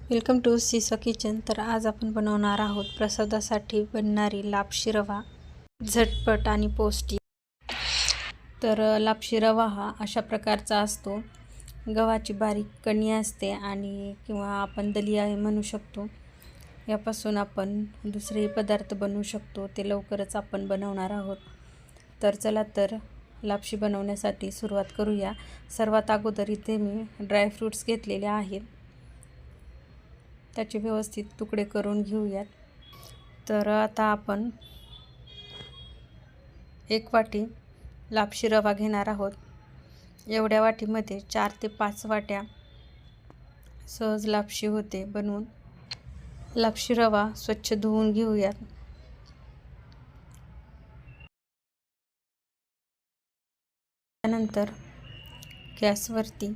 Welcome to seesaw kitchen. तर आज आपण बनवणार आहोत प्रसादासाठी बनणारी लापशी रवा, झटपट आणि पौष्टिक। तर लापशी रवा हा अशा प्रकारचा असतो, गव्हाची बारीक कणी असते आणि किंवा आपण दलिया हे म्हणू शकतो। यापासून आपण दुसरे पदार्थ बनवू शकतो, ते लवकरच आपण बनवणार आहोत। तर चला तर लापशी बनवण्यासाठी सुरुवात करूया। सर्वात अगोदर इथे मी ड्रायफ्रूट्स घेतलेले आहेत, त्याचे व्यवस्थित तुकडे करून घेऊयात। तर आता आपण 1 वाटी लापशी रवा घेणार आहोत। एवढ्या वाटीमध्ये 4 ते 5 वाट्या सहज लापशी होते बनवून। लापशी रवा स्वच्छ धुवून घेऊयात। त्यानंतर गॅसवरती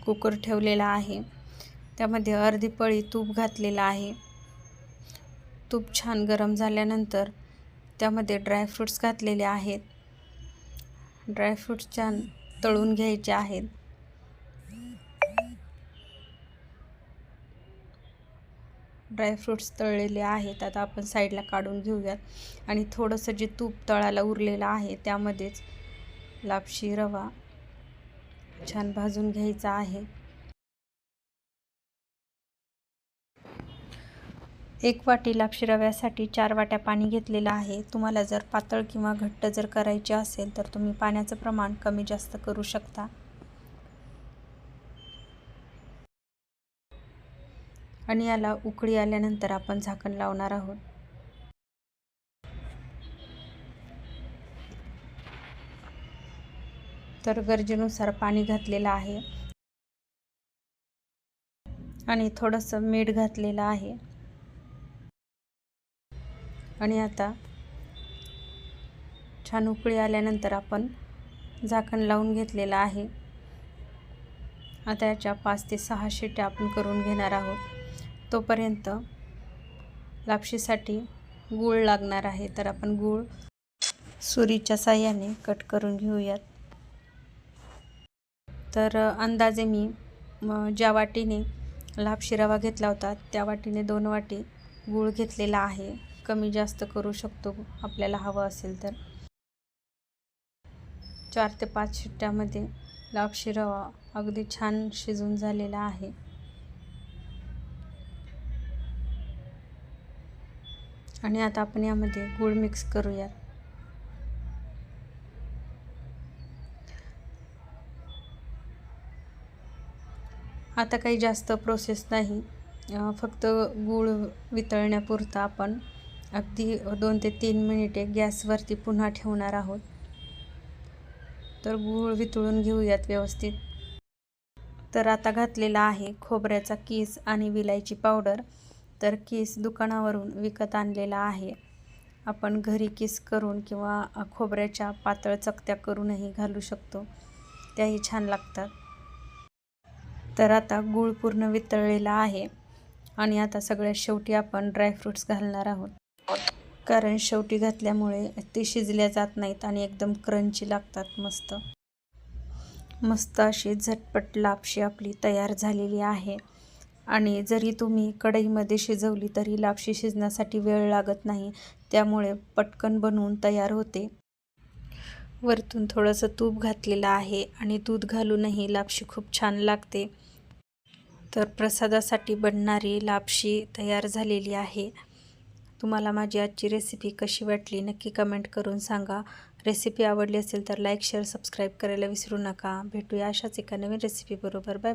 कुकर ठेवलेला आहे, त्यामध्ये अर्धी पळी तूप घातलेलं आहे। तूप छान गरम झाल्यानंतर त्यामध्ये ड्रायफ्रूट्स घातलेले आहेत। ड्रायफ्रूट्स छान तळून घ्यायचे आहेत। ड्रायफ्रूट्स तळलेले आहेत, आता आपण साईडला काढून घेऊयात आणि थोडंसं जे तूप तळायला उरलेलं आहे त्यामध्येच लापशी रवा छान भाजून घ्यायचा आहे। 1 वाटी लापशी रव्यासाठी 4 वाट्या पाणी घेतलेलं आहे। तुम्हाला जर पातळ किंवा घट्ट जर करायचे असेल तर तुम्ही पाण्याचं प्रमाण कमी जास्त करू शकता। आणि याला उकळी आल्यानंतर आपण झाकण लावणार आहोत। तर गरजेनुसार पाणी घातलेलं आहे आणि थोडंसं मीठ घातलेलं आहे। आणि आता छान उकळी आल्यानंतर आपण झाकण लावून घेतलेलं आहे। आता याच्या 5 ते 6 शिट्या आपण करून घेणार आहोत। तोपर्यंत लापशीसाठी गूळ लागणार आहे, तर आपण गूळ सुरीच्या साहाय्याने कट करून घेऊयात। तर अंदाजे मी ज्या वाटीने लापशी रवा घेतला होता त्या वाटीने 2 वाटी गूळ घेतलेला आहे। कमी जास्त करू शकतो आपल्याला हवं असेल तर। 4 ते 5 शिट्ट्यामध्ये लापशी रवा अगदी छान शिजून झालेला आहे। आणि आता आपण यामध्ये गूळ मिक्स करूयात। आता काही जास्त प्रोसेस नाही, फक्त गूळ वितळण्यापुरता आपण अगदी 2 ते 3 मिनिटे गॅसवरती पुन्हा ठेवणार आहोत। तर गूळ वितळून घेऊयात व्यवस्थित। तर आता घातलेला आहे खोबऱ्याचा कीस आणि विलायची पावडर। तर कीस दुकानावरून विकत आणलेला आहे, आपण घरी कीस करून किंवा खोबऱ्याच्या पातळ चकत्या करूनही घालू शकतो, त्याही छान लागतात। तर आता गूळ पूर्ण वितळलेला आहे आणि आता सगळ्यात शेवटी आपण ड्रायफ्रूट्स घालणार आहोत, कारण शेवटी घातल्यामुळे ते शिजल्या जात नाहीत आणि एकदम क्रंची लागतात। मस्त अशी झटपट लापशी आपली तयार झालेली आहे। आणि जरी तुम्ही कढईमध्ये शिजवली तरी लापशी शिजण्यासाठी वेळ लागत नाही, त्यामुळे पटकन बनवून तयार होते। वरतून थोडंसं तूप घातलेलं आहे आणि दूध घालूनही लापशी खूप छान लागते। तर प्रसादासाठी बनणारी लापशी तयार झालेली आहे। तुम्हाला माझी आजची रेसिपी कशी वाटली नक्की कमेंट करून सांगा। रेसिपी आवडली असेल तर लाईक, शेअर, सबस्क्राईब करायला विसरू नका। भेटूया अशाच एका नवीन रेसिपी बरोबर। बाय।